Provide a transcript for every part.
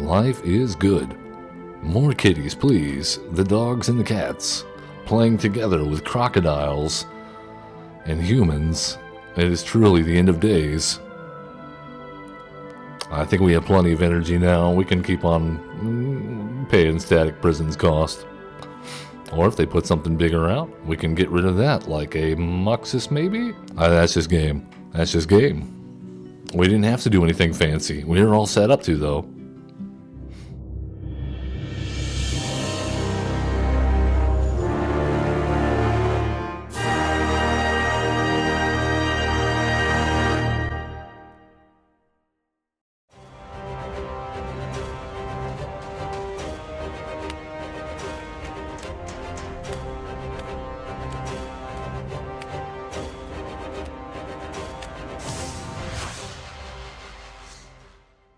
Life is good. More kitties, please. The dogs and the cats. Playing together with crocodiles and humans. It is truly the end of days. I think we have plenty of energy now. We can keep on paying static prisons cost. Or if they put something bigger out, we can get rid of that, like a Muxus maybe? That's just game. That's just game. We didn't have to do anything fancy. We were all set up to, though.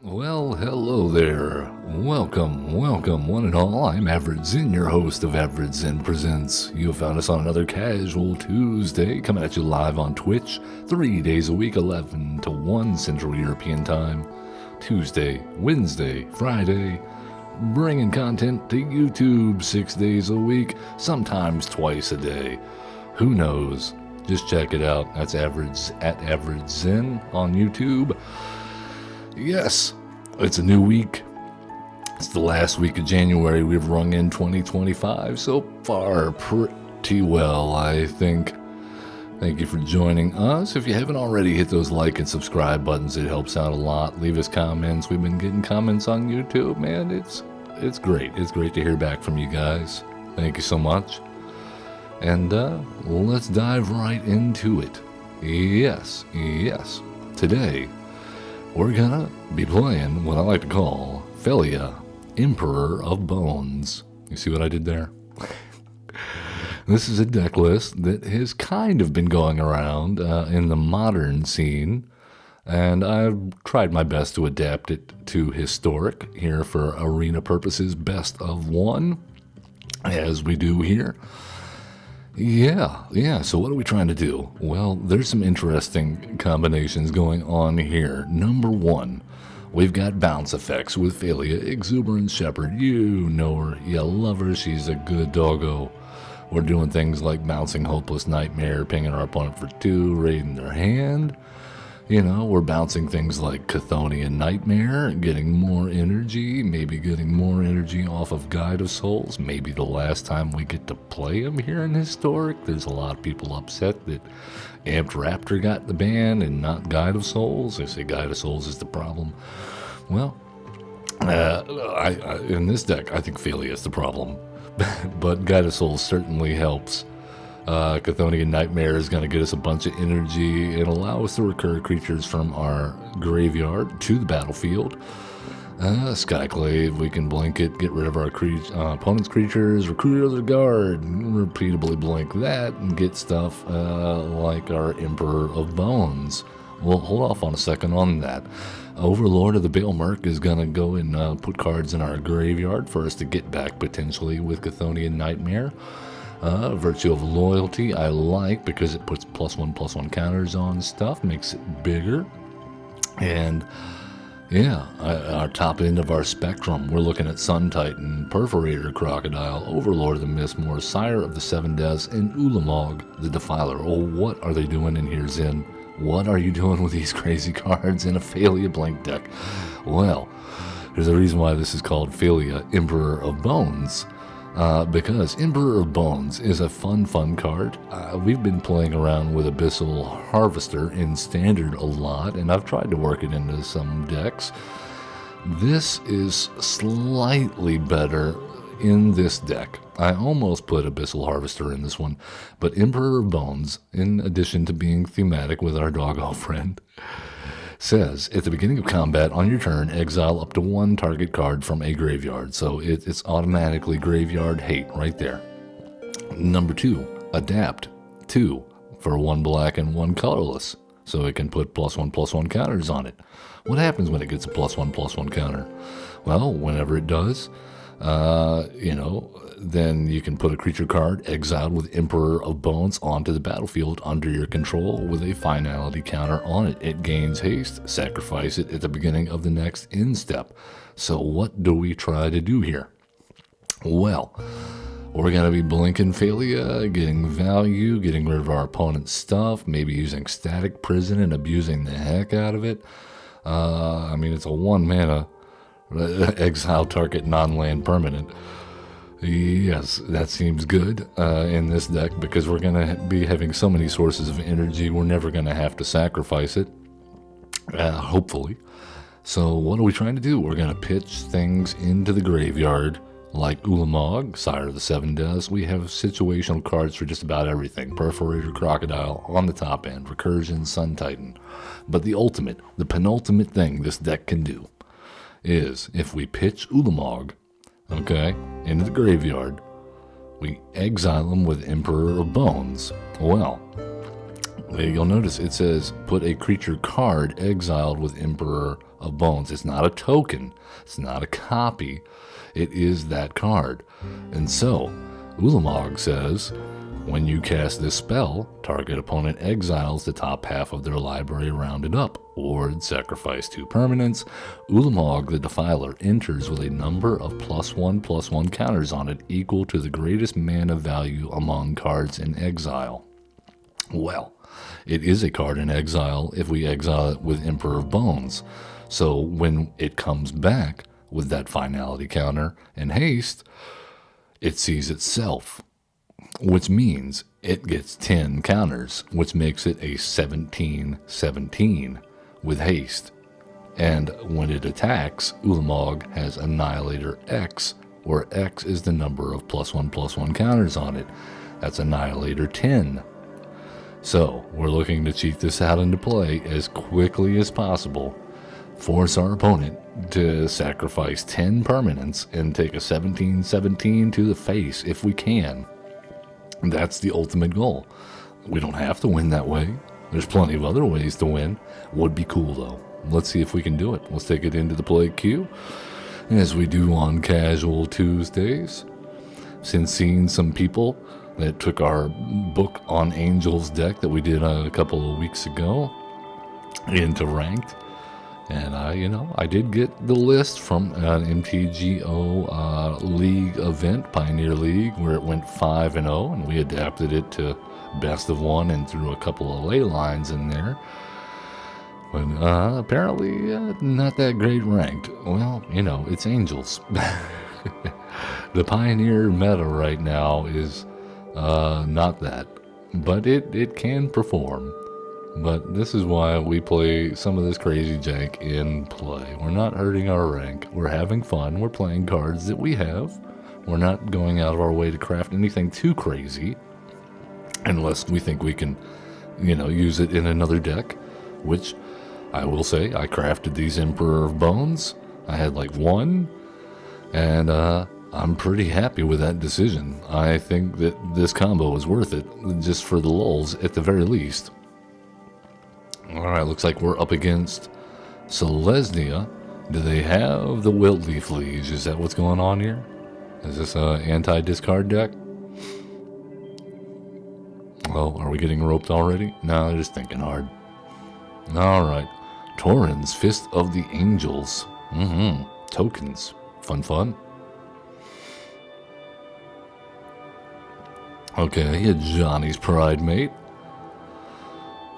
Well, hello there. Welcome, one and all. I'm Average Zen, your host of Average Zen Presents. You have found us on another Casual Tuesday, coming at you live on Twitch, 3 days a week, 11 to 1 Central European Time. Tuesday, Wednesday, Friday, bringing content to YouTube 6 days a week, sometimes twice a day. Who knows? Just check it out. That's Average Zen on YouTube. Yes, it's a new week. It's the last week of January. We've rung in 2025 so far pretty well, I think. Thank you for joining us. If you haven't already, hit those like and subscribe buttons. It helps out a lot. Leave us comments. We've been getting comments on YouTube, man. It's great. It's great to hear back from you guys. Thank you so much. And let's dive right into it. Yes. Today, we're gonna be playing what I like to call Phelia, Emperor of Bones. You see what I did there? This is a deck list that has kind of been going around in the modern scene, and I've tried my best to adapt it to historic here for arena purposes, best of one, as we do here. Yeah, so what are we trying to do? Well, there's some interesting combinations going on here. Number one, we've got bounce effects with Phelia, Exuberant Shepherd. You know her, you love her, she's a good doggo. We're doing things like bouncing Hopeless Nightmare, pinging our opponent for 2, raiding their hand. You know, we're bouncing things like Chthonian Nightmare, getting more energy, maybe getting more energy off of Guide of Souls. Maybe the last time we get to play him here in Historic. There's a lot of people upset that Amped Raptor got the ban and not Guide of Souls. They say Guide of Souls is the problem. Well, in this deck, I think Phelia is the problem. But Guide of Souls certainly helps. Chthonian Nightmare is going to get us a bunch of energy and allow us to recur creatures from our graveyard to the battlefield. Skyclave, we can blink it, get rid of our opponent's creatures, recruit other guard, repeatably blink that, and get stuff like our Emperor of Bones. We'll hold off on a second on that. Overlord of the Baelmerk is going to go and put cards in our graveyard for us to get back potentially with Chthonian Nightmare. Virtue of Loyalty I like because it puts +1/+1 counters on stuff, makes it bigger. And yeah, our top end of our spectrum, we're looking at Sun Titan, Perforator Crocodile, Overlord of the Mistmoor, Sire of the Seven Deaths, and Ulamog the Defiler. Oh, what are they doing in here, Zen? What are you doing with these crazy cards in a Phelia blank deck? Well, there's a reason why this is called Phelia, Emperor of Bones. Because Emperor of Bones is a fun card. We've been playing around with Abyssal Harvester in Standard a lot, and I've tried to work it into some decks. This is slightly better in this deck. I almost put Abyssal Harvester in this one, but Emperor of Bones, in addition to being thematic with our doggo friend, says, at the beginning of combat, on your turn, exile up to 1 target card from a graveyard. So it's automatically graveyard hate right there. Number 2, adapt 2 for 1 black and 1 colorless. So it can put +1/+1 counters on it. What happens when it gets a +1/+1 counter? Well, whenever it does, then you can put a creature card exiled with Emperor of Bones onto the battlefield under your control with a finality counter on it. It gains haste. Sacrifice it at the beginning of the next end step. So what do we try to do here? Well, we're going to be blinking Phelia, getting value, getting rid of our opponent's stuff, maybe using Static Prison and abusing the heck out of it. It's a 1 mana exile target non-land permanent. Yes, that seems good in this deck because we're going to be having so many sources of energy, we're never going to have to sacrifice it, hopefully. So what are we trying to do? We're going to pitch things into the graveyard like Ulamog, Sire of the Seven does. We have situational cards for just about everything. Perforator Crocodile on the top end, Recursion, Sun Titan. But the penultimate thing this deck can do is if we pitch Ulamog, okay, into the graveyard, we exile him with Emperor of Bones. Well, you'll notice it says put a creature card exiled with Emperor of Bones. It's not a token. It's not a copy. It is that card. And so, Ulamog says, when you cast this spell, target opponent exiles the top half of their library rounded up, or sacrifice 2 permanents. Ulamog the Defiler enters with a number of +1/+1 counters on it equal to the greatest mana value among cards in exile. Well, it is a card in exile if we exile it with Emperor of Bones. So when it comes back with that finality counter and haste, it sees itself, which means it gets 10 counters, which makes it a 17/17 with haste. And when it attacks, Ulamog has Annihilator X, where X is the number of +1/+1 counters on it. That's Annihilator 10. So we're looking to cheat this out into play as quickly as possible, force our opponent to sacrifice 10 permanents and take a 17/17 to the face if we can. That's the ultimate goal. We don't have to win that way. There's plenty of other ways to win. Would be cool though. Let's see if we can do it. Let's take it into the play queue, as we do on Casual Tuesdays. Since seeing some people that took our book on Angels deck that we did a couple of weeks ago into ranked, and I did get the list from an MTGO league event, Pioneer League, where it went 5-0, and we adapted it to best of 1 and threw a couple of ley lines in there. But apparently not that great ranked. Well, it's Angels. The Pioneer meta right now is not that, but it can perform. But this is why we play some of this crazy jank in play. We're not hurting our rank. We're having fun. We're playing cards that we have. We're not going out of our way to craft anything too crazy, unless we think we can, use it in another deck, which I will say I crafted these Emperor of Bones. I had like 1, and I'm pretty happy with that decision. I think that this combo is worth it, just for the lulz at the very least. Alright, looks like we're up against Selesnya. Do they have the Wiltleaf Liege? Is that what's going on here? Is this an anti-discard deck? Oh, are we getting roped already? No, they're just thinking hard. Alright. Torrens, Fist of the Angels. Tokens. Fun. Okay, a Johnny's Pride Mate.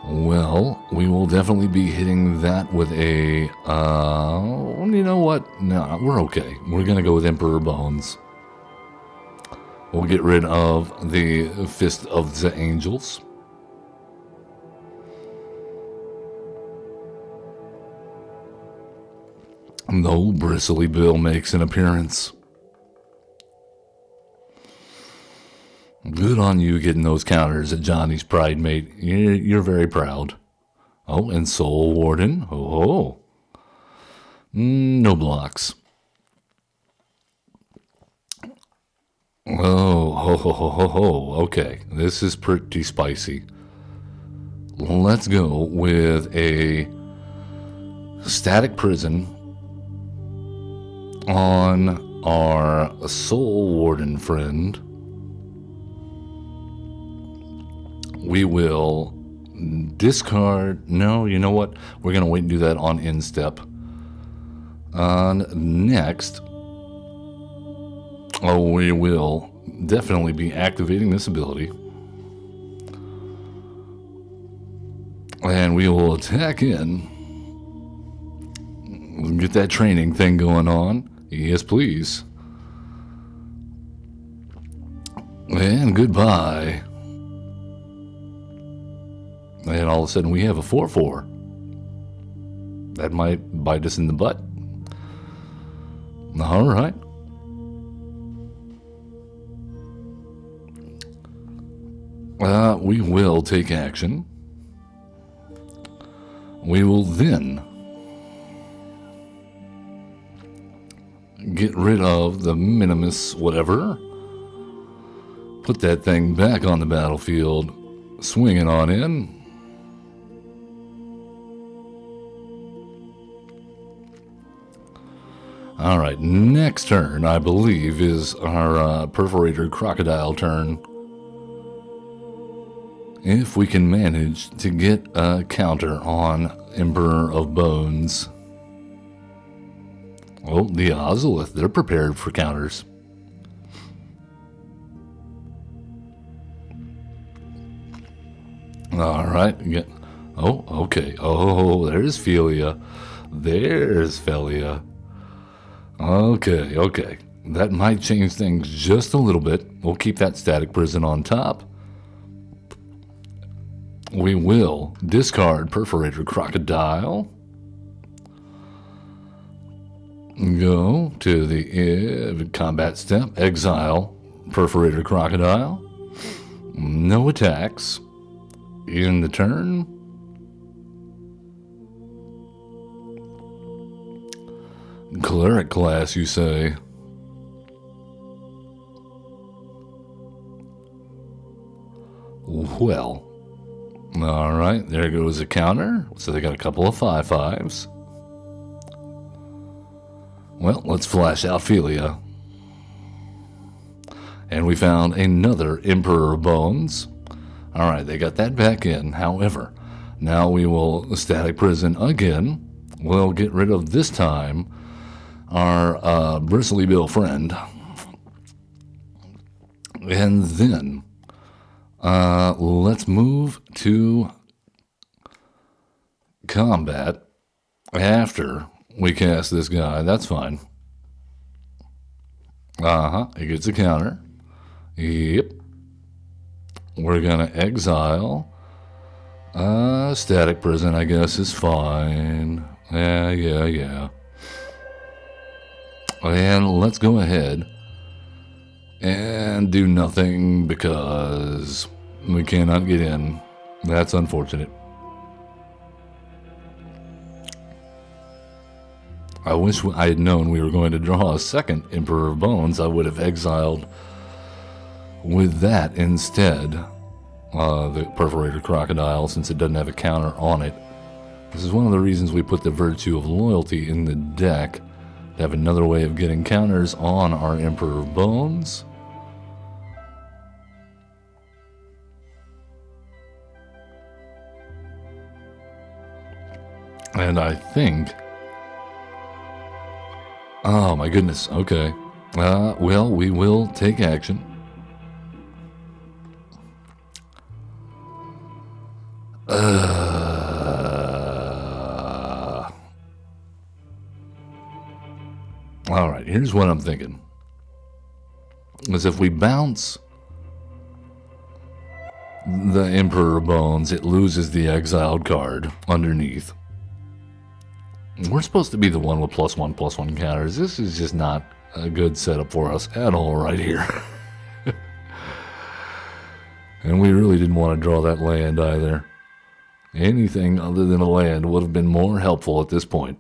Well, we will definitely be hitting that with a, you know what? No, we're okay. We're going to go with Emperor Bones. We'll get rid of the Fist of the Angels. No, Bristly Bill makes an appearance. Good on you getting those counters at Johnny's Pride Mate. You're very proud. Oh, and Soul Warden. Oh. No blocks. Oh. Okay, this is pretty spicy. Let's go with a Static Prison on our Soul Warden friend, we will discard. No, you know what? We're going to wait and do that on end step. Next, we will definitely be activating this ability. And we will attack in. Get that training thing going on. Yes, please. And goodbye. And all of a sudden we have a 4/4. That might bite us in the butt. All right. We will take action. We will then get rid of the Minimus whatever. Put that thing back on the battlefield. Swing it on in. All right, next turn, I believe, is our Perforator Crocodile turn. If we can manage to get a counter on Emperor of Bones. Oh, the Ozolith, they're prepared for counters. All right. Oh, okay. Oh, there's Phelia. There's Phelia. Okay. That might change things just a little bit. We'll keep that Static Prison on top. We will discard Perforator Crocodile. Go to the combat step. Exile Perforator Crocodile. No attacks. In the turn. Cleric class, you say? Well, all right, there goes a counter. So they got a couple of 5/5s. Well, let's flash out Phelia. And we found another Emperor of Bones. All right, they got that back in. However, now we will Static Prison again. We'll get rid of this time our Bristly Bill friend. And then let's move to combat after we cast this guy. That's fine. He gets a counter. Yep. We're going to exile. Static Prison, I guess, is fine. Yeah. And let's go ahead and do nothing because we cannot get in. That's unfortunate. I wish I had known we were going to draw a second Emperor of Bones. I would have exiled with that instead. The Perforator Crocodile, since it doesn't have a counter on it. This is one of the reasons we put the Virtue of Loyalty in the deck. To have another way of getting counters on our Emperor of Bones. And I think... Oh my goodness, okay. Well, we will take action. Alright, here's what I'm thinking. Is if we bounce the Emperor of Bones, it loses the exiled card underneath. We're supposed to be the one with +1/+1 counters. This is just not a good setup for us at all right here. And we really didn't want to draw that land either. Anything other than a land would have been more helpful at this point.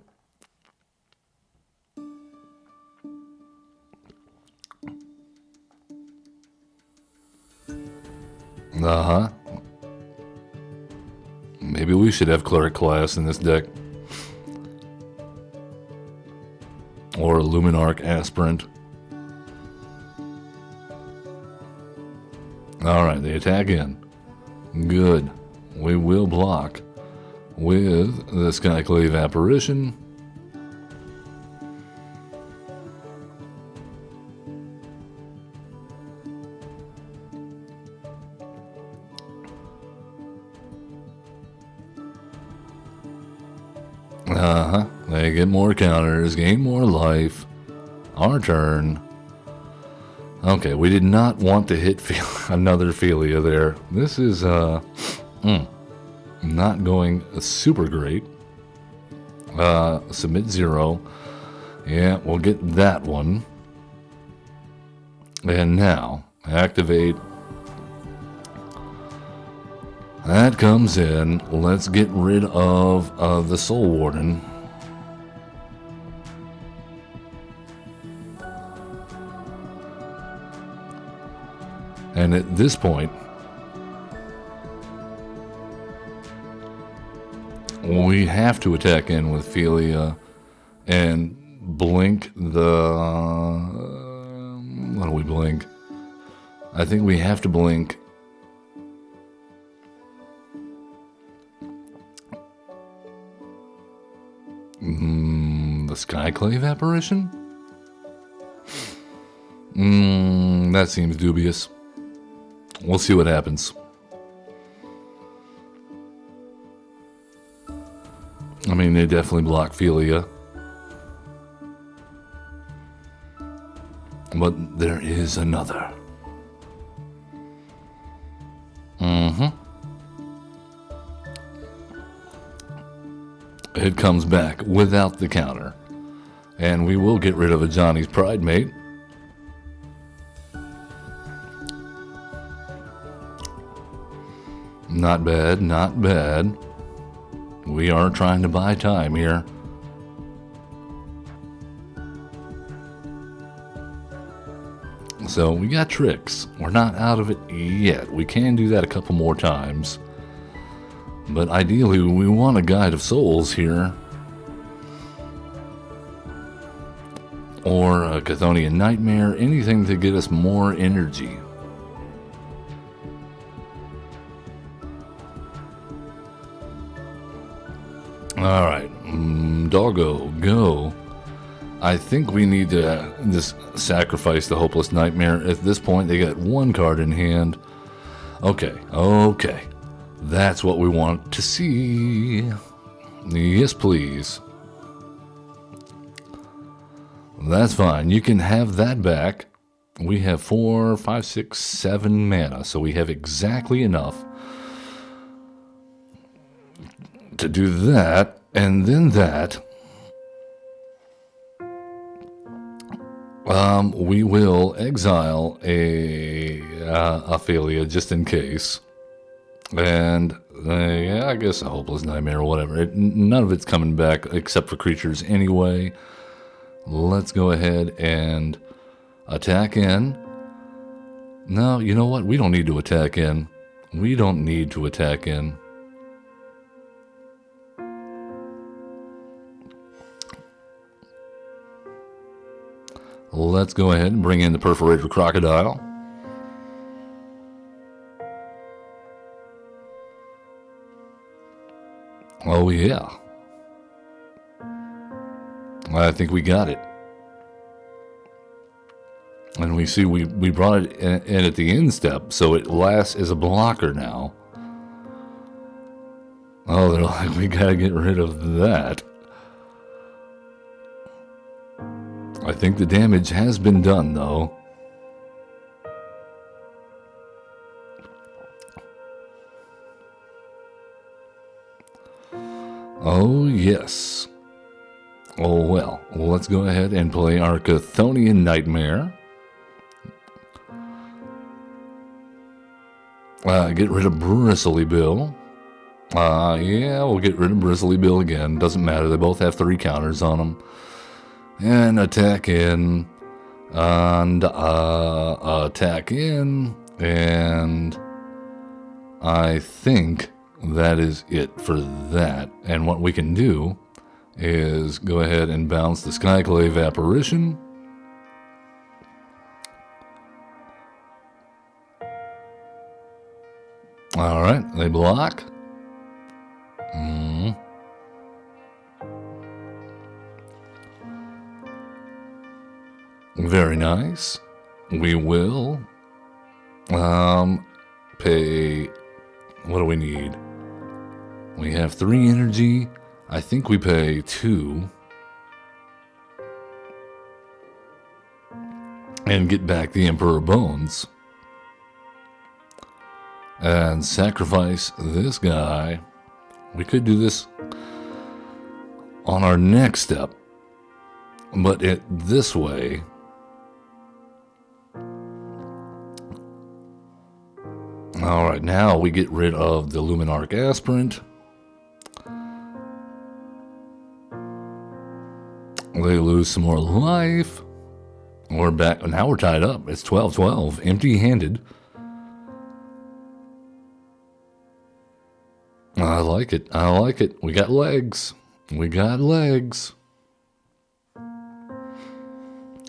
Maybe we should have Cleric class in this deck. Or Luminarch Aspirant. Alright, they attack in. Good. We will block with the Skyclave Apparition. They get more counters, gain more life. Our turn. Okay, we did not want to hit another Phelia there. This is not going super great. Submit 0. Yeah, we'll get that one. And now, activate. That comes in. Let's get rid of the Soul Warden. And at this point, we have to attack in with Phelia and blink the... what do we blink? I think we have to blink... the Skyclave Apparition? That seems dubious. We'll see what happens. I mean, they definitely block Phelia. But there is another. It comes back without the counter. And we will get rid of a Johnny's Pride Mate. Not bad, not bad. We are trying to buy time here. So we got tricks. We're not out of it yet. We can do that a couple more times. But ideally we want a Guide of Souls here. Or a Chthonian Nightmare. Anything to get us more energy. Alright, doggo, go. I think we need to just sacrifice the Hopeless Nightmare. At this point, they got one card in hand. Okay. That's what we want to see. Yes, please. That's fine. You can have that back. We have 4, 5, 6, 7 mana, so we have exactly enough to do that, and then that. We will exile a Phelia just in case, and yeah, I guess a Hopeless Nightmare or whatever. None of it's coming back except for creatures anyway. Let's go ahead and attack in. No, you know what? We don't need to attack in. We don't need to attack in. Let's go ahead and bring in the Perforated Crocodile. Oh yeah. I think we got it. And we see we brought it in at the end step, so it lasts as a blocker now. Oh, they're like, we gotta get rid of that. I think the damage has been done, though. Oh, yes. Oh, well. Let's go ahead and play our Chthonian Nightmare. Get rid of Bristly Bill. Yeah, we'll get rid of Bristly Bill again. Doesn't matter. They both have 3 counters on them. And attack in. And attack in. And I think that is it for that. And what we can do is go ahead and bounce the Skyclave Apparition. All right, they block. Very nice. We will pay. What do we need? We have 3 energy. I think we pay 2 and get back the Emperor Bones and sacrifice this guy. We could do this on our next step, but this way. All right, now we get rid of the Luminarch Aspirant. They lose some more life. We're back. Now we're tied up. It's 12-12, empty-handed. I like it. I like it. We got legs. We got legs.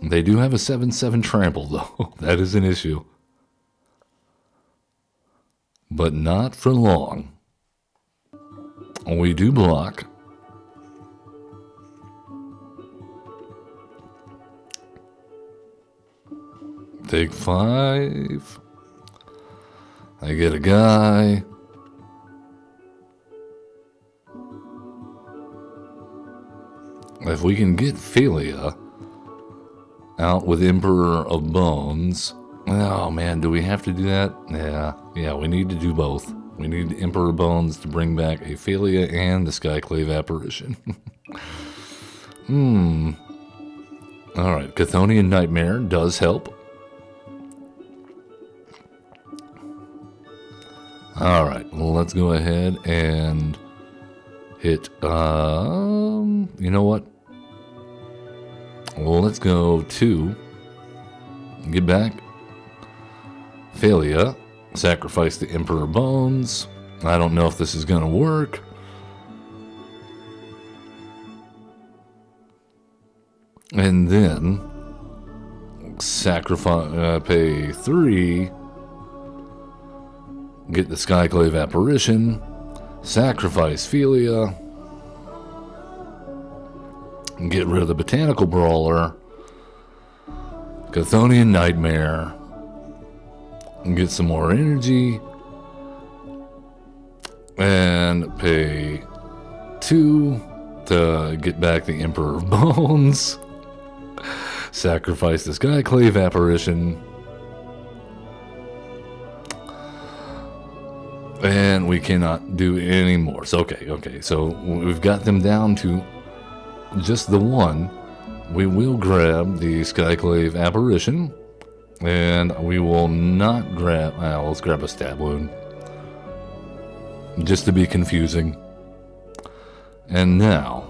They do have a 7/7 trample, though. That is an issue. But not for long. We do block. Take 5. I get a guy. If we can get Phelia out with Emperor of Bones. Oh man, do we have to do that? Yeah, we need to do both. We need Emperor Bones to bring back a Phelia and the Skyclave Apparition. Alright, Chthonian Nightmare does help. Alright, well, let's go ahead and hit, you know what? Well, let's go 2. Get back. Phelia. Sacrifice the Emperor Bones. I don't know if this is going to work. And then sacrifice, pay 3. Get the Skyclave Apparition. Sacrifice Phelia. Get rid of the Botanical Brawler. Chthonian Nightmare. Get some more energy. And pay 2 to get back the Emperor of Bones. Sacrifice the Skyclave Apparition. And we cannot do any more. So, okay. So we've got them down to just the 1. We will grab the Skyclave Apparition. And we will not grab... let's grab a Stab Wound. Just to be confusing. And now,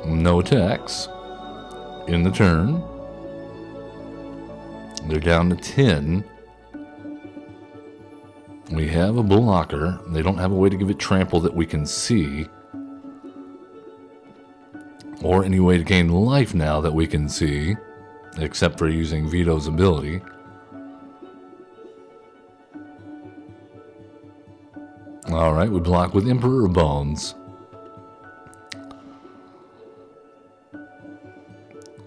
no attacks in the turn. They're down to 10. We have a blocker. They don't have a way to give it trample that we can see. Or any way to gain life now that we can see. Except for using Veto's ability. Alright, we block with Emperor Bones.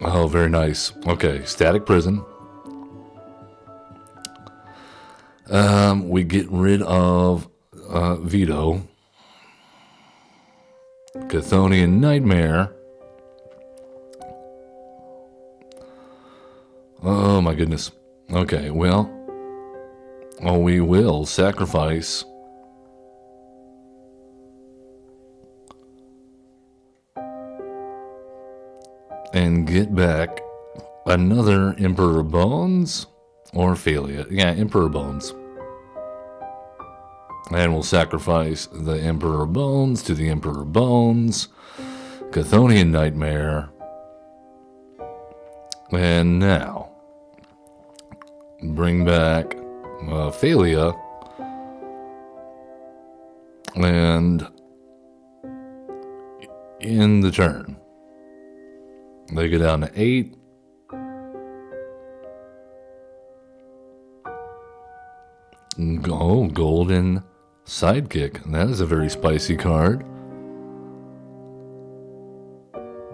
Oh, very nice. Okay, Static Prison. We get rid of Veto. Chthonian Nightmare. Oh my goodness. Okay, well, we will sacrifice and get back another Emperor Bones or Phelia. Yeah, Emperor Bones. And we'll sacrifice the Emperor Bones to the Emperor Bones. Chthonian Nightmare. And now, bring back Phelia. And in the turn, they go down to 8. Oh, Golden Sidekick. That is a very spicy card.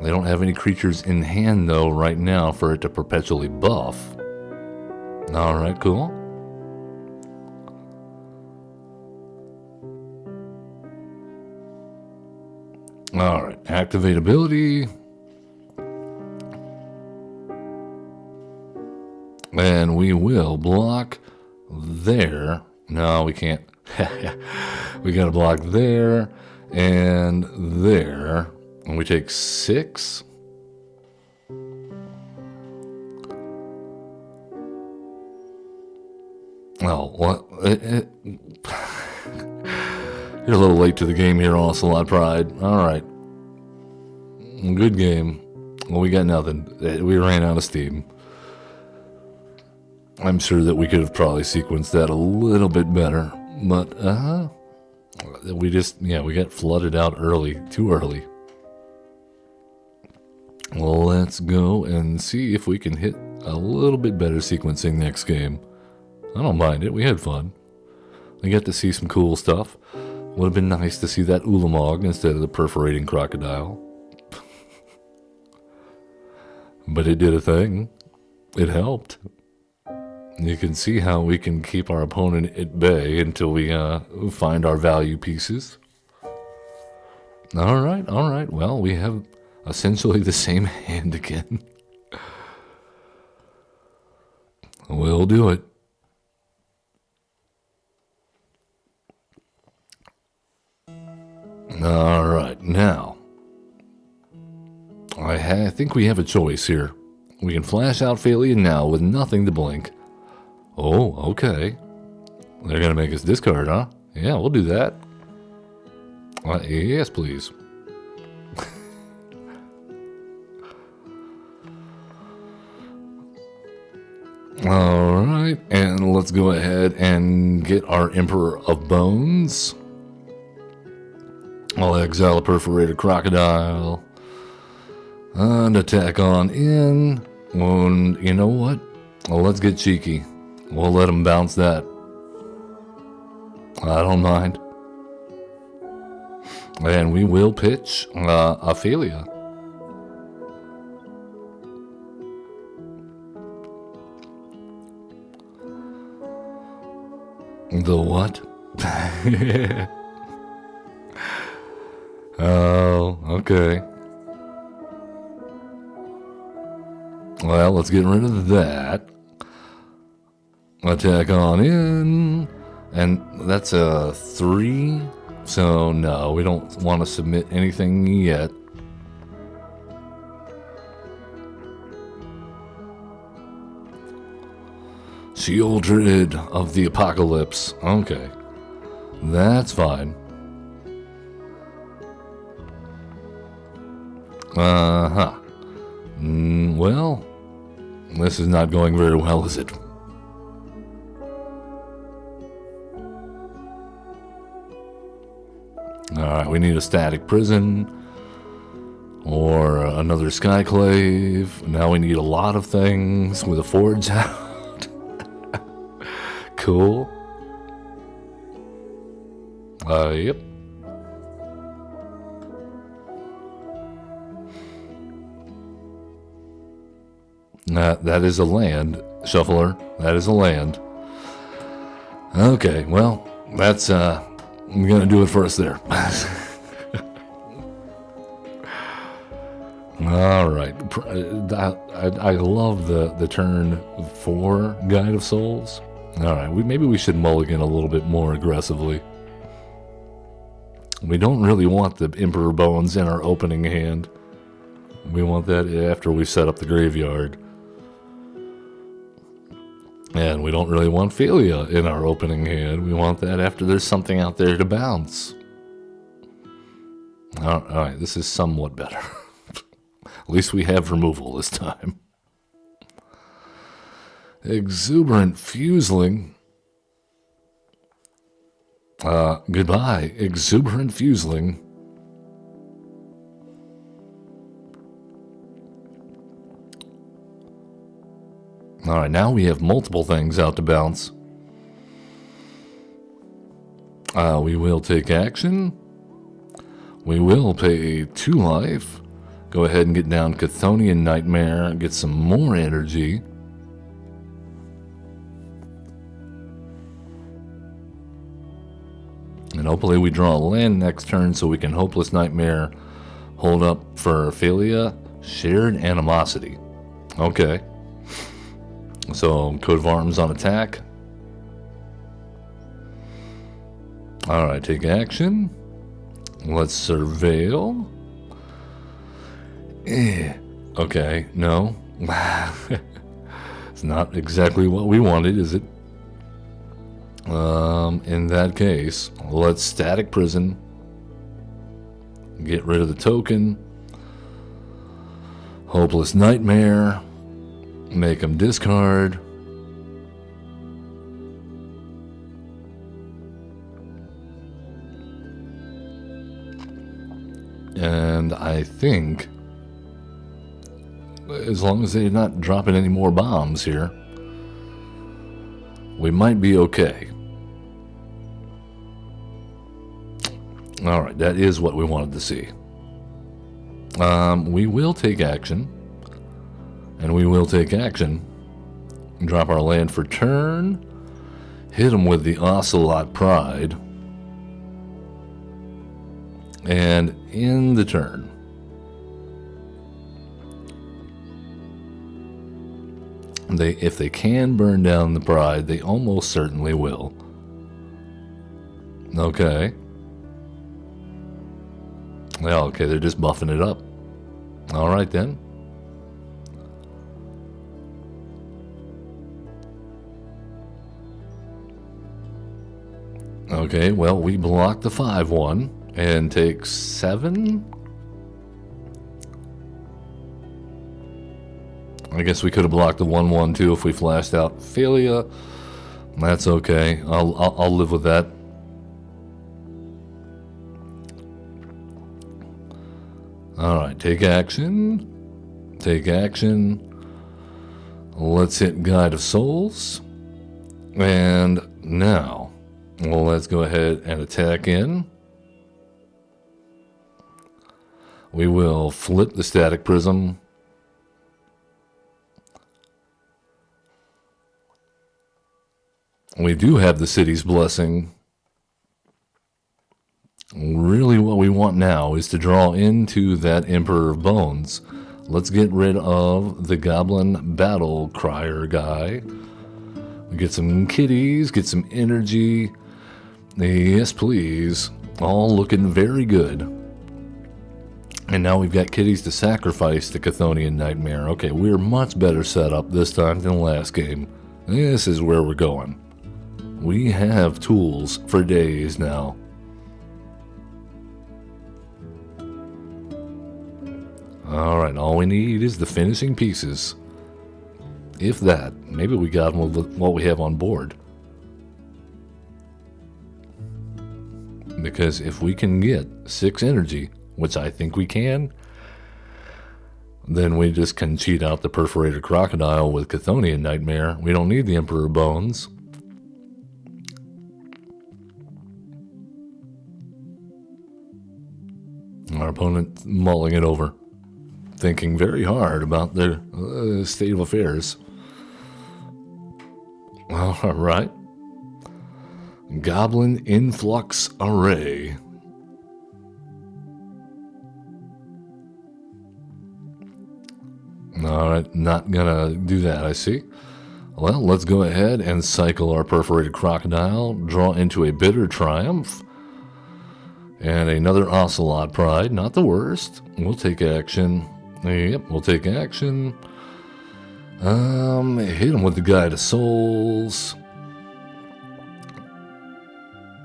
They don't have any creatures in hand, though, right now for it to perpetually buff. Alright, cool. Alright, activate ability. And we will block there. No, we can't. We gotta block there and there. And we take 6. Oh, what? You're a little late to the game here, Ocelot Pride. Alright. Good game. Well, we got nothing. We ran out of steam. I'm sure that we could have probably sequenced that a little bit better. But, we got flooded out early. Too early. Well, let's go and see if we can hit a little bit better sequencing next game. I don't mind it. We had fun. We got to see some cool stuff. Would have been nice to see that Ulamog instead of the perforating crocodile. But it did a thing. It helped. You can see how we can keep our opponent at bay until we find our value pieces. All right. Well, we have essentially the same hand again. We'll do it. All right, now I think we have a choice here. We can flash out Phelia now with nothing to blink. Oh, okay. They're gonna make us discard, huh? Yeah, we'll do that. Yes, please. All right, and let's go ahead and get our Emperor of Bones. I'll exile a perforated crocodile and attack on in. And you know what? Well, let's get cheeky. We'll let him bounce that. I don't mind. And we will pitch a Phelia. The what? Oh, okay. Well, let's get rid of that. Attack on in. And that's a 3. So, no, we don't want to submit anything yet. Shieldred of the Apocalypse. Okay. That's fine. Uh-huh. Well, this is not going very well, is it? Alright, we need a static prison. Or another skyclave. Now we need a lot of things with a forge out. Cool. Yep. That is a land, Shuffler. That is a land. Okay, well, that's, I'm gonna do it first there. Alright. I love the turn 4 Guide of Souls. Alright, maybe we should mulligan a little bit more aggressively. We don't really want the Emperor Bones in our opening hand. We want that after we set up the graveyard. And we don't really want Phelia in our opening hand. We want that after there's something out there to bounce. Alright, this is somewhat better. At least we have removal this time. Exuberant Fuseling. Goodbye, Exuberant Fuseling. Alright, now we have multiple things out to bounce. We will take action. We will pay 2 life. Go ahead and get down Chthonian Nightmare, get some more energy. And hopefully we draw a land next turn so we can Hopeless Nightmare hold up for Phelia. Shared Animosity. Okay. So, Coat of Arms on attack. Alright, take action. Let's surveil. Okay, no. It's not exactly what we wanted, is it? In that case, let's Static Prison. Get rid of the token. Hopeless Nightmare. Make them discard. And I think, as long as they're not dropping any more bombs here, we might be okay. Alright, that is what we wanted to see. We will take action. And we will take action. Drop our land for turn. Hit them with the Ocelot Pride. And in the turn, if they can burn down the Pride, they almost certainly will. Okay. Well, okay, they're just buffing it up. Alright then. Okay, well, we block the 5-1 and take 7. I guess we could have blocked the 1-1 too if we flashed out Phelia. That's okay. I'll live with that. Alright, take action. Take action. Let's hit Guide of Souls. And now, well, let's go ahead and attack in. We will flip the Static Prism. We do have the City's Blessing. Really what we want now is to draw into that Emperor of Bones. Let's get rid of the Goblin Battle Crier guy. We get some kitties, get some energy. Yes, please. All looking very good. And now we've got kitties to sacrifice the Chthonian Nightmare. Okay, we're much better set up this time than the last game. This is where we're going. We have tools for days now. Alright, all we need is the finishing pieces. If that, maybe we got them with what we have on board. Because if we can get 6 energy, which I think we can, then we just can cheat out the Perforated Crocodile with Chthonian Nightmare. We don't need the Emperor Bones. Our opponent mulling it over, thinking very hard about their state of affairs. All right. Goblin Influx Array. Alright, not gonna do that, I see. Well, let's go ahead and cycle our Perforated Crocodile, draw into a Bitter Triumph, and another Ocelot Pride, not the worst. We'll take action. Yep, we'll take action. Hit him with the Guide of Souls.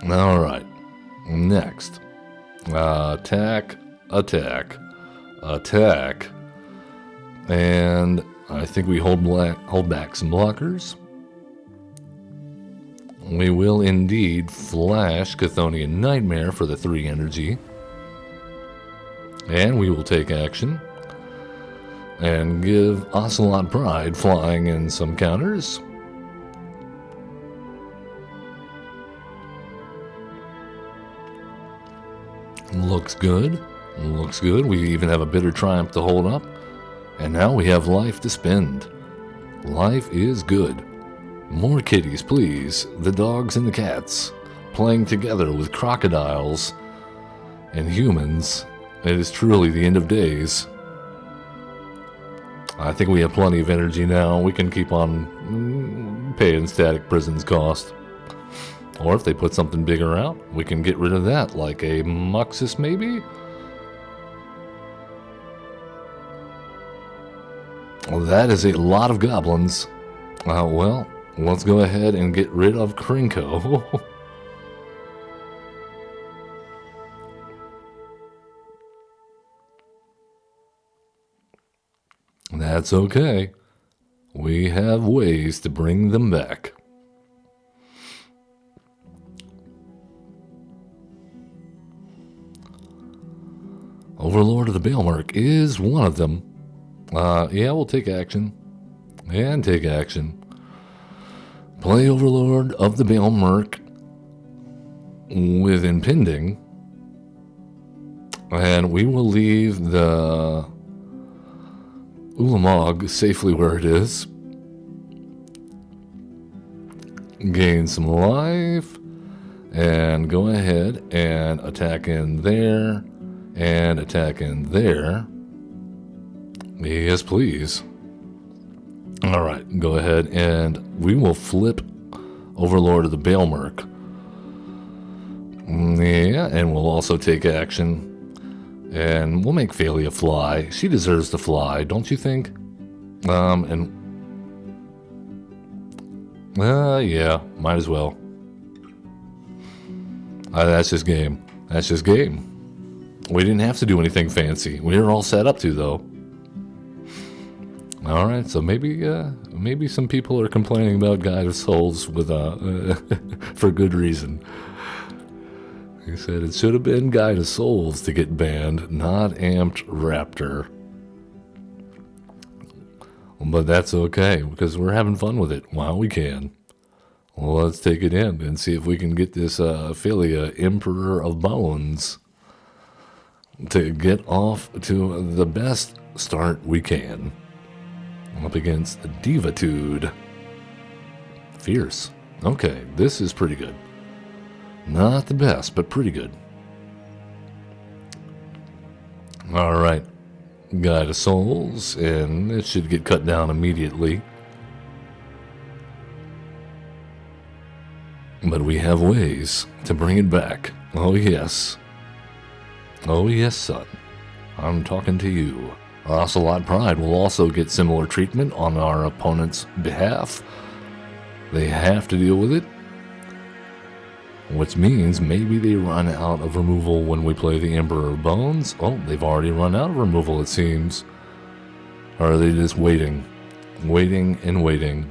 Alright, next. Attack, attack, attack. And I think we hold back some blockers. We will indeed flash Chthonian Nightmare for the 3 energy. And we will take action. And give Ocelot Pride flying in some counters. Looks good. Looks good. We even have a bitter triumph to hold up. And now we have life to spend. Life is good. More kitties, please. The dogs and the cats. Playing together with crocodiles and humans. It is truly the end of days. I think we have plenty of energy now. We can keep on paying Static Prison's cost. Or if they put something bigger out, we can get rid of that, like a Muxus maybe? Well, that is a lot of goblins. Well, let's go ahead and get rid of Krinko. That's okay. We have ways to bring them back. Overlord of the Baelmerk is one of them. Yeah, we'll take action. And take action. Play Overlord of the Baelmerk with Impending. And we will leave the Ulamog safely where it is. Gain some life. And go ahead and attack in there. And attack in there. Yes, please. Alright, go ahead and we will flip Overlord of the Baelmerk. Yeah, and we'll also take action. And we'll make Phelia fly. She deserves to fly, don't you think? Yeah, might as well. That's just game. That's just game. We didn't have to do anything fancy. We were all set up to, though. Alright, so maybe some people are complaining about Guide of Souls with for good reason. He said it should have been Guide of Souls to get banned, not Amped Raptor. But that's okay, because we're having fun with it while we can. Well, let's take it in and see if we can get this Phelia, Emperor of Bones, to get off to the best start we can. Up against Divitude. Fierce. Okay, this is pretty good. Not the best, but pretty good. Alright. Guide of Souls, and it should get cut down immediately. But we have ways to bring it back. Oh yes. Oh yes, son. I'm talking to you. Ocelot Pride will also get similar treatment on our opponent's behalf. They have to deal with it. Which means maybe they run out of removal when we play the Emperor of Bones. Oh, they've already run out of removal, it seems. Or are they just waiting? Waiting and waiting.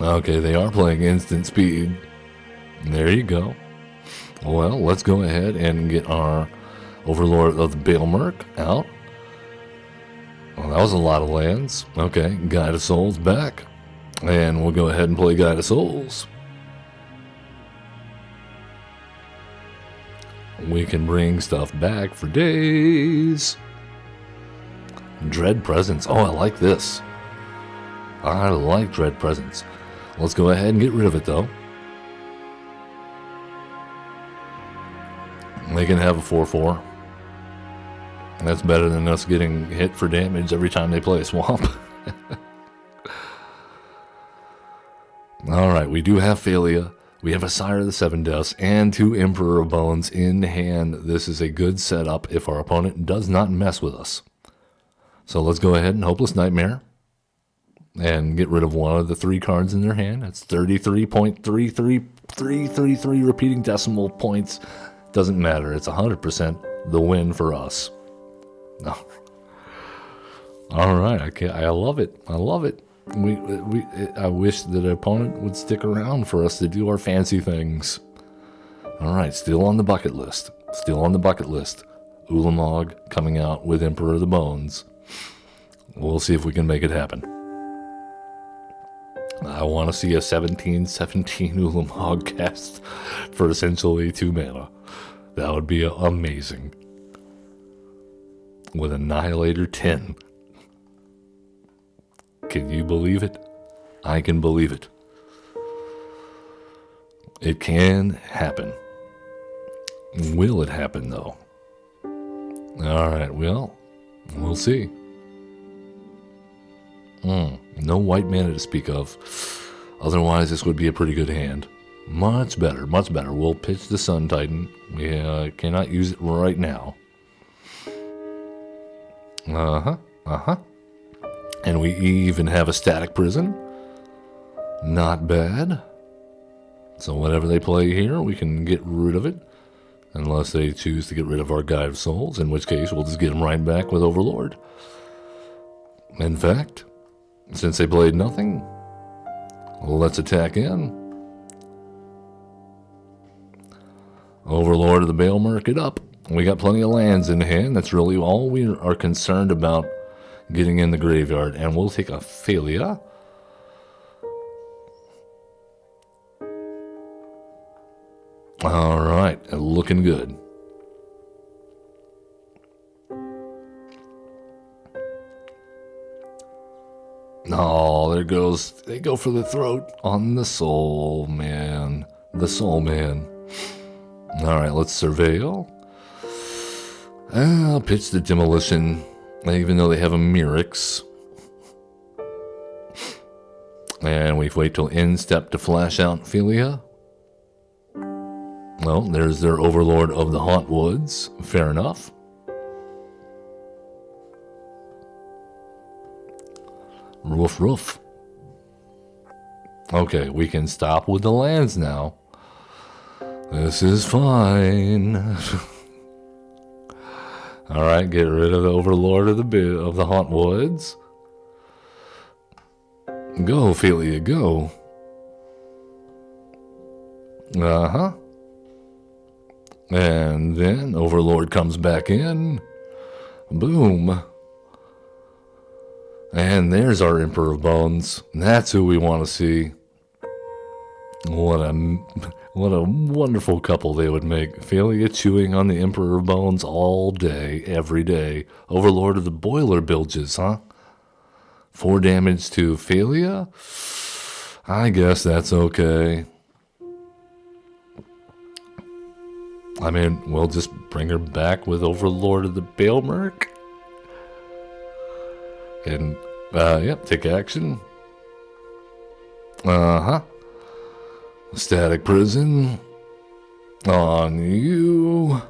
Okay, they are playing instant speed. There you go. Well, let's go ahead and get our Overlord of the Baelmerk out. Well, that was a lot of lands. Okay, Guide of Souls back. And we'll go ahead and play Guide of Souls. We can bring stuff back for days. Dread Presence. Oh, I like this. I like Dread Presence. Let's go ahead and get rid of it, though. They can have a 4/4. That's better than us getting hit for damage every time they play a swamp. Alright, we do have Phelia. We have a Sire of the Seven Deaths and 2 Emperor of Bones in hand. This is a good setup if our opponent does not mess with us. So let's go ahead and Hopeless Nightmare. And get rid of one of the 3 cards in their hand. That's 33.33333 repeating decimal points. Doesn't matter. It's 100% the win for us. No. All right. I love it. I love it. I wish that an opponent would stick around for us to do our fancy things. All right. Still on the bucket list. Still on the bucket list. Ulamog coming out with Emperor of the Bones. We'll see if we can make it happen. I want to see a 17/17 Ulamog cast for essentially 2 mana. That would be amazing. With Annihilator 10. Can you believe it? I can believe it. It can happen. Will it happen, though? Alright, well, we'll see. No white mana to speak of. Otherwise, this would be a pretty good hand. Much better, much better. We'll pitch the Sun Titan. We cannot use it right now. And we even have a Static Prison. Not bad. So whatever they play here, we can get rid of it. Unless they choose to get rid of our Guide of Souls, in which case we'll just get them right back with Overlord. In fact, since they played nothing, let's attack in. Overlord of the Bale Market up. We got plenty of lands in hand. That's really all we are concerned about getting in the graveyard. And we'll take a Phelia. Alright, looking good. Oh, there goes. They go for the throat on the Soul Man. The Soul Man. Alright, let's surveil. I'll pitch the Demolition, even though they have a Mirrex. And we wait till end step to flash out Phelia. Well, there's their Overlord of the Hauntwoods. Fair enough. Roof, roof. Okay, we can stop with the lands now. This is fine. Alright, get rid of the Overlord of the Hauntwoods. Go, Phelia, go. And then Overlord comes back in. Boom. And there's our Emperor of Bones. That's who we want to see. What a wonderful couple they would make. Phelia chewing on the Emperor of Bones all day, every day. Overlord of the Boiler Bilges, huh? 4 damage to Phelia? I guess that's okay. I mean, we'll just bring her back with Overlord of the Balemerk. And, yep, take action. Static Prison. On you.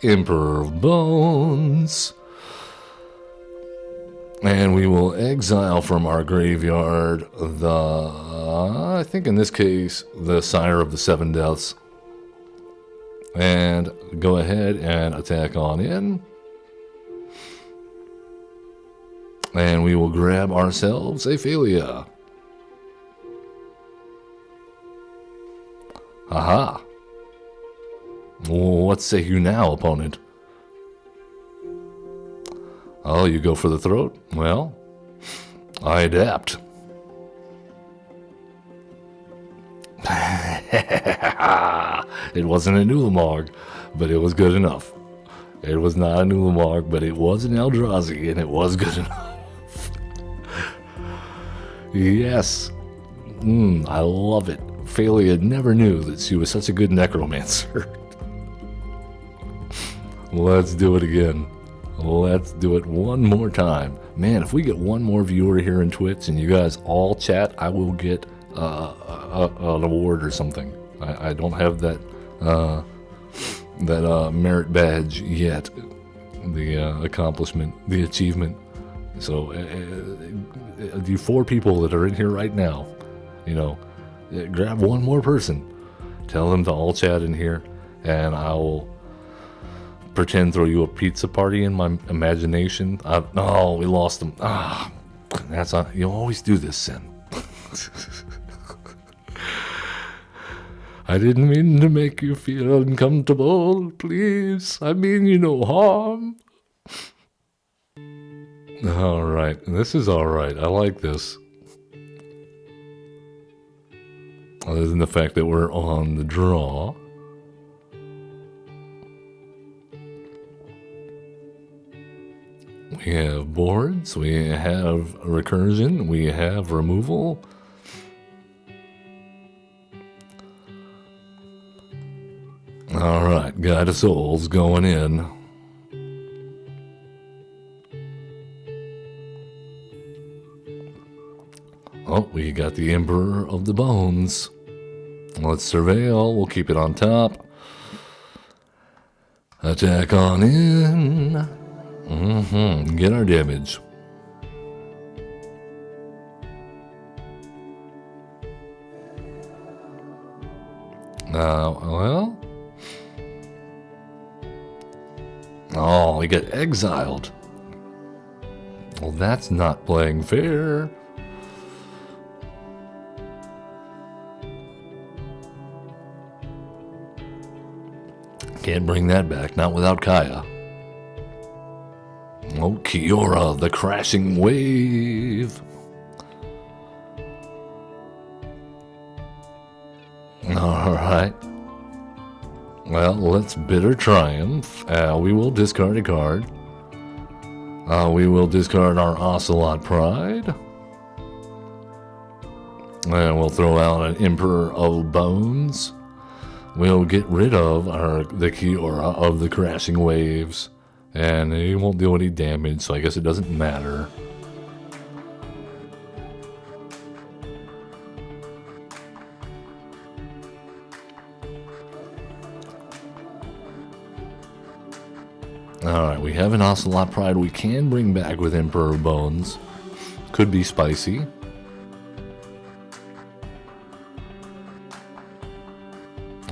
Emperor of Bones. And we will exile from our graveyard I think in this case, the Sire of the Seven Deaths. And go ahead and attack on in. And we will grab ourselves a Phelia. Aha. What say you now, opponent? Oh, you go for the throat? Well, I adapt. It wasn't an Ulamog, but it was good enough. It was not an Ulamog, but it was an Eldrazi, and it was good enough. Yes. I love it. Phelia never knew that she was such a good necromancer. Let's do it again. Let's do it one more time. Man, if we get one more viewer here in Twitch and you guys all chat, I will get an award or something. I don't have that merit badge yet, the accomplishment, the achievement. So the 4 people that are in here right now, you know, grab one more person, tell them to all chat in here, and I will pretend throw you a pizza party in my imagination. No, we lost them. That's not, you always do this, Sin. I didn't mean to make you feel uncomfortable. Please, I mean you no harm. Alright, this is alright. I like this. Other than the fact that we're on the draw. We have boards, we have recursion, we have removal. Alright, Guide of Souls going in. Oh, we got the Emperor of the Bones. Let's surveil, we'll keep it on top. Attack on in. Get our damage. Well. Oh, we get exiled. Well, that's not playing fair. Can't bring that back, not without Kaya. Oh, Kiora, the crashing wave. Alright. Well, let's bitter triumph. We will discard a card. We will discard our Ocelot Pride. And we'll throw out an Emperor of Bones. We'll get rid of the Kiora of the crashing waves. And it won't do any damage, so I guess it doesn't matter. Alright, we have an Ocelot Pride we can bring back with Emperor Bones. Could be spicy.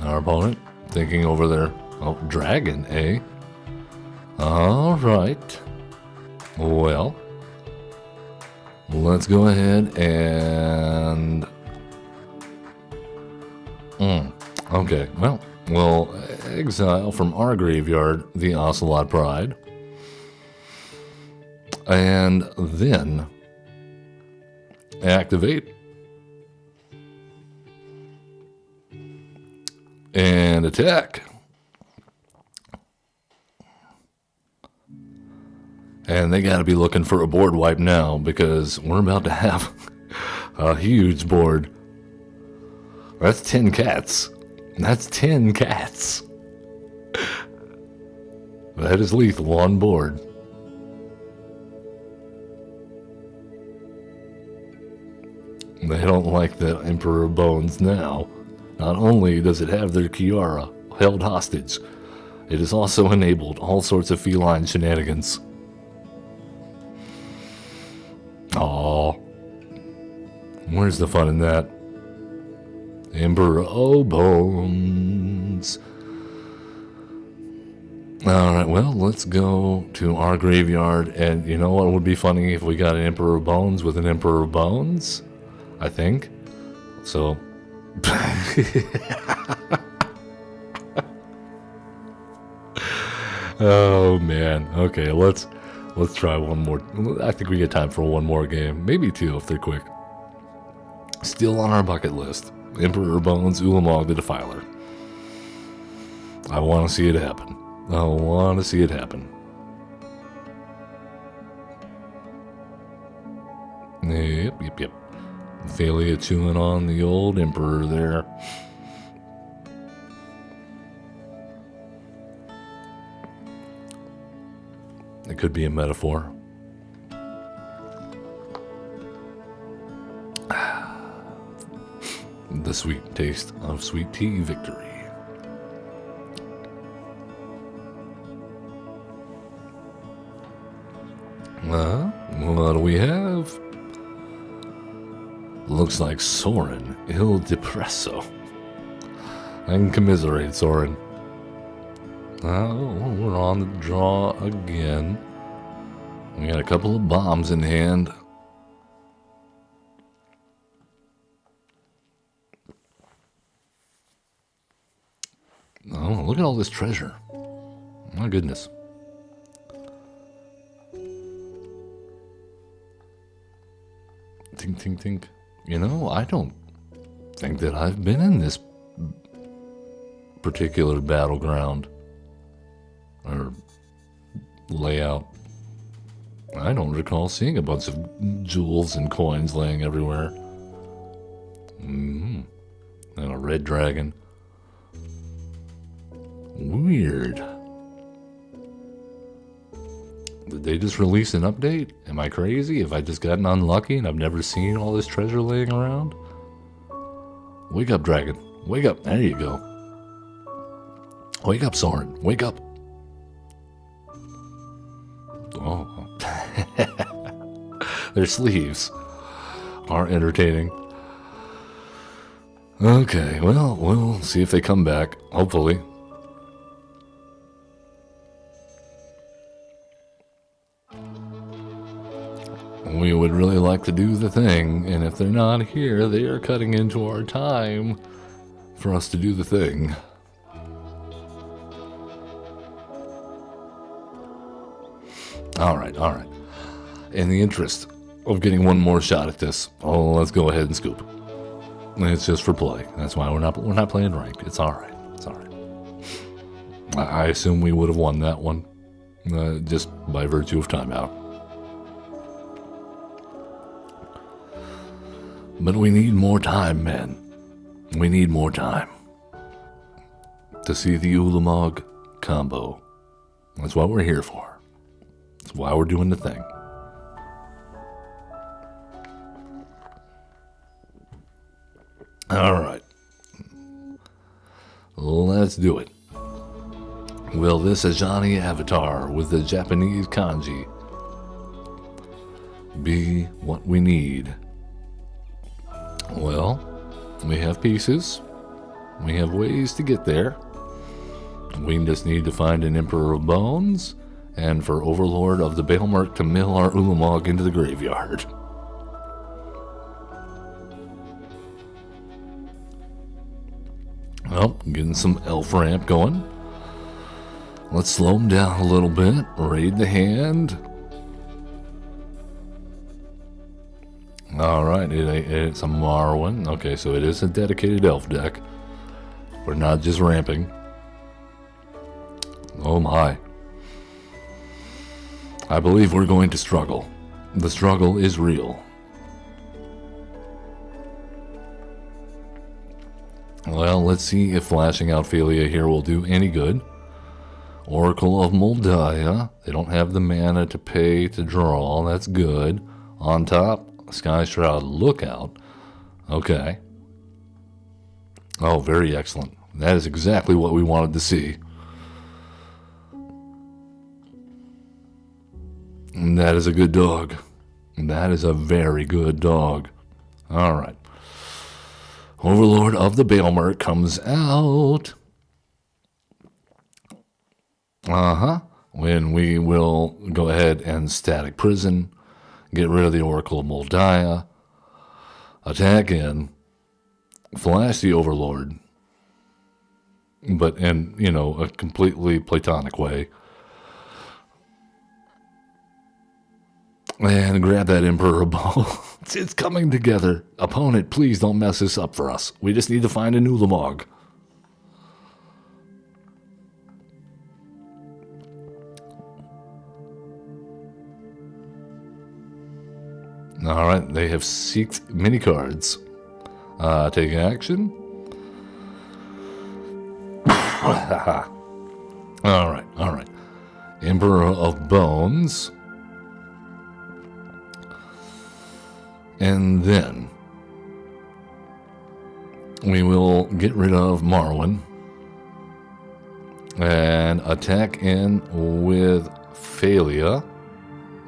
Our opponent thinking over there. Oh, dragon, eh? Alright. Well, let's go ahead and... Okay, well, we'll exile from our graveyard the Ocelot Pride. And then activate. And attack. And they gotta be looking for a board wipe now because we're about to have a huge board. That's 10 cats. That's 10 cats. That is lethal on board. They don't like the Emperor of Bones now. Not only does it have their Kiora held hostage, it has also enabled all sorts of feline shenanigans. Aww. Where's the fun in that? Emperor of Bones. Alright, well, let's go to our graveyard. And you know what would be funny if we got an Emperor of Bones with an Emperor of Bones? I think. So... Oh man. Okay, let's try one more. I think we get time for one more game. Maybe two if they're quick. Still on our bucket list. Emperor Bones, Ulamog the Defiler. I want to see it happen. I want to see it happen. Yep. Phelia chewing on the old Emperor there. It could be a metaphor. The sweet taste of sweet tea victory. What do we have? Looks like Soren, Il Depresso. I can commiserate, Soren. We're on the draw again. We got a couple of bombs in hand. Oh, look at all this treasure. My goodness. Tink, tink, tink. You know, I don't think that I've been in this particular battleground or layout. I don't recall seeing a bunch of jewels and coins laying everywhere. And a red dragon. Weird. Did they just release an update? Am I crazy? Have I just gotten unlucky and I've never seen all this treasure laying around? Wake up, dragon. Wake up. There you go. Wake up, Soren. Wake up. Oh. Their sleeves are entertaining. Okay, well, we'll see if they come back. Hopefully. We would really like to do the thing, and if they're not here, they are cutting into our time for us to do the thing. Alright. In the interest of getting one more shot at this, let's go ahead and scoop. It's just for play. That's why we're not playing ranked. It's alright. I assume we would have won that one, just by virtue of timeout. But we need more time, man. We need more time to see the Ulamog combo. That's what we're here for. That's why we're doing the thing. Alright. Let's do it. Will this Ajani avatar with the Japanese kanji be what we need? Well, we have pieces. We have ways to get there. We just need to find an Emperor of Bones and for Overlord of the Baelmerk to mill our Ulamog into the graveyard. Well, getting some elf ramp going. Let's slow him down a little bit. Raid the hand. Alright, it's a Marwyn. Okay, so it is a dedicated elf deck. We're not just ramping. Oh my. I believe we're going to struggle. The struggle is real. Well, let's see if flashing out Phelia here will do any good. Oracle of Moldiah. They don't have the mana to pay to draw. That's good. On top, Sky Shroud Lookout. Okay. Oh, very excellent. That is exactly what we wanted to see. And that is a good dog. That is a very good dog. Alright. Overlord of the Baelmerk comes out. When we will go ahead and Static Prison, get rid of the Oracle of Moldiah, attack in, flash the Overlord, but in, a completely platonic way, and grab that Emperor Bow. It's coming together. Opponent, please don't mess this up for us. We just need to find a Ulamog. Alright, they have seeked mini cards. Take action. Alright. Emperor of Bones. And then we will get rid of Marwyn and attack in with Phelia,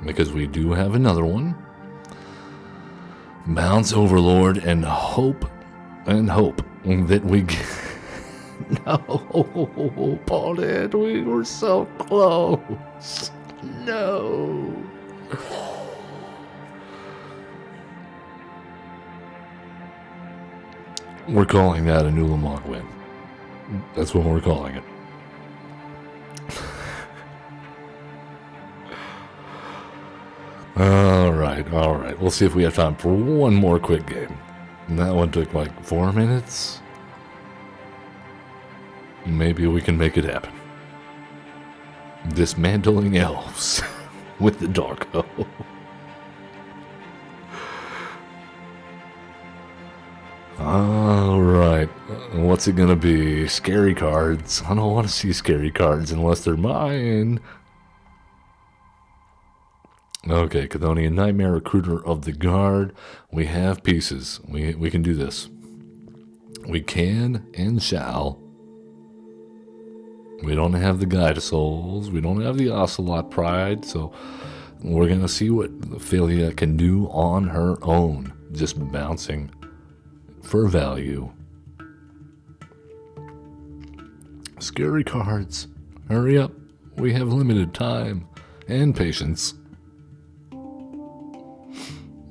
because we do have another one. Bounce Overlord and hope that we get... No, opponent, we were so close. No. We're calling that a Ulamog win. That's what we're calling it. Alright. We'll see if we have time for one more quick game. And that one took like 4 minutes. Maybe we can make it happen. Dismantling elves with the Darko. Alright, what's it gonna be? Scary cards. I don't want to see scary cards unless they're mine. Okay, Chthonian Nightmare, Recruiter of the Guard. We have pieces. We can do this. We can and shall. We don't have the Guide of Souls. We don't have the Ocelot Pride. So we're going to see what Phelia can do on her own. Just bouncing for value. Scary cards. Hurry up. We have limited time and patience.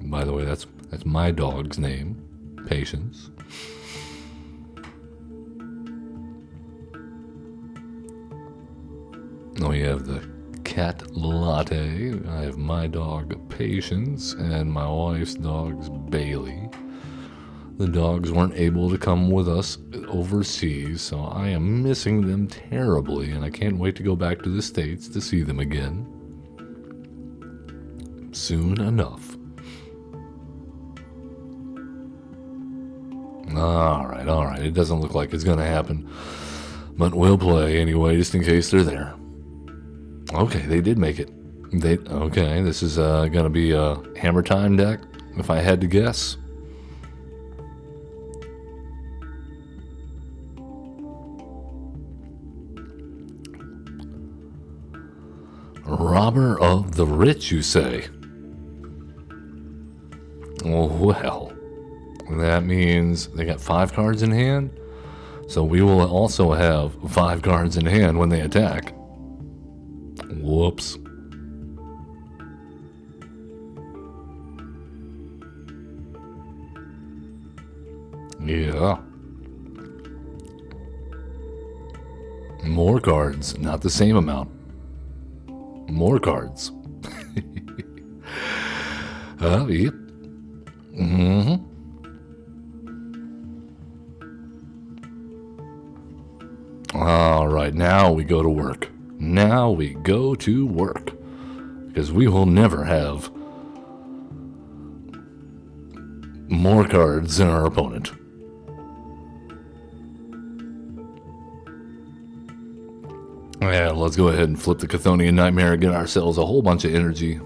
By the way, that's my dog's name, Patience. We have the cat Latte. I have my dog Patience and my wife's dog's Bailey. The dogs weren't able to come with us overseas, so I am missing them terribly, and I can't wait to go back to the States to see them again. Soon enough. Alright. It doesn't look like it's gonna happen. But we'll play anyway, just in case they're there. Okay, they did make it. Okay, this is gonna be a Hammer Time deck, if I had to guess. Robber of the Rich, you say? Well, that means they got 5 cards in hand. So we will also have 5 cards in hand when they attack. Whoops. Yeah. More cards, not the same amount. More cards. Yep. Alright, now we go to work. Because we will never have more cards than our opponent. Yeah, let's go ahead and flip the Chthonian Nightmare and get ourselves a whole bunch of energy.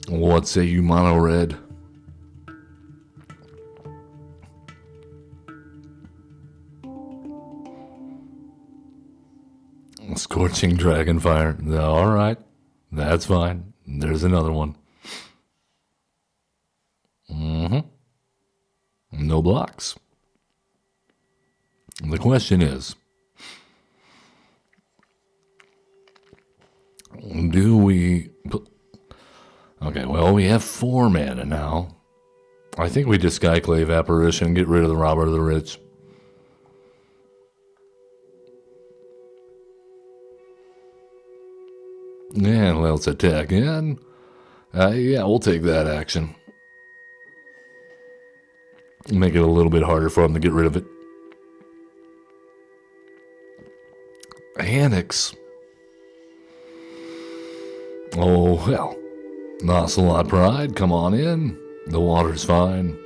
What say you, Mono Red? Scorching Dragonfire. Alright, that's fine. There's another one. No blocks. The question is, do we... Okay, well, we have 4 mana now. I think we just Skyclave Apparition and get rid of the Robber of the Rich. And let's attack in. Yeah, we'll take that action. Make it a little bit harder for him to get rid of it. Annex. Oh, well. Ocelot Pride, come on in. The water's fine.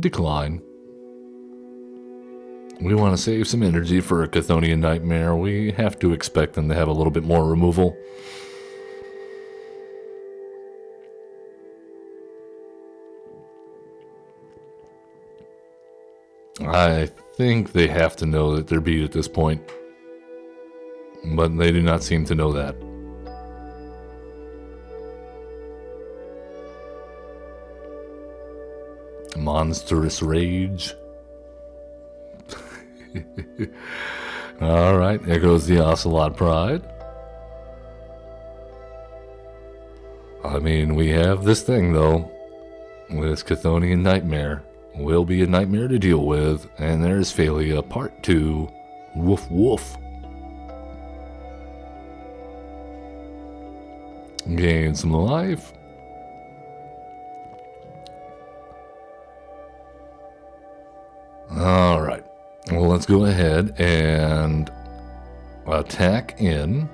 Decline. We want to save some energy for a Chthonian Nightmare. We have to expect them to have a little bit more removal. I think they have to know that they're beat at this point. But they do not seem to know that. Monstrous Rage. Alright, there goes the Ocelot Pride. I mean, we have this thing, though. This Chthonian Nightmare will be a nightmare to deal with, and there's Phelia Part 2. Woof woof. Gain some life. Alright, well, let's go ahead and attack in.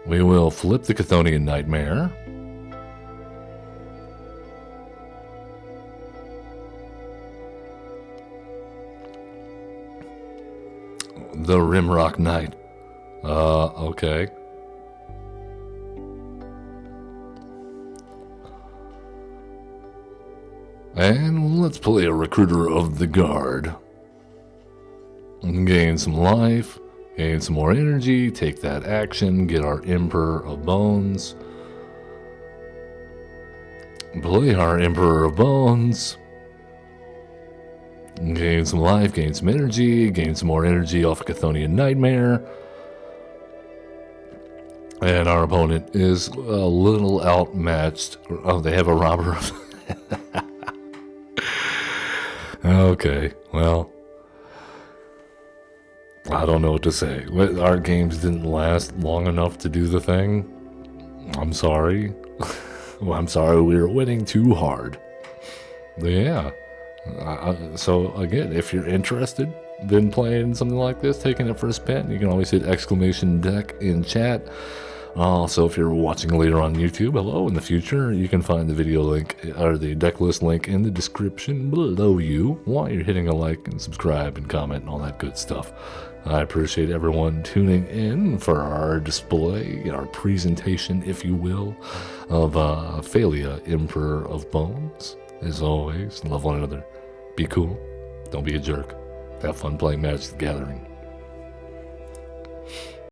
We will flip the Chthonian Nightmare. The Rimrock Knight. Okay. And let's play a Recruiter of the Guard. Gain some life. Gain some more energy, take that action, get our Emperor of Bones. Play our Emperor of Bones. Gain some life, gain some energy, gain some more energy off of Chthonian Nightmare. And our opponent is a little outmatched. Oh, they have a Robber of... Okay, well... I don't know what to say. Our games didn't last long enough to do the thing. I'm sorry. Well, I'm sorry we were winning too hard. But yeah. So again, if you're interested in playing something like this, taking it for a spin, you can always hit !deck in chat. Also, if you're watching later on YouTube, hello in the future, you can find the video link or the deck list link in the description below you while you're hitting a like and subscribe and comment and all that good stuff. I appreciate everyone tuning in for our display, our presentation, if you will, of Phelia, Emperor of Bones. As always, love one another. Be cool. Don't be a jerk. Have fun playing Magic the Gathering.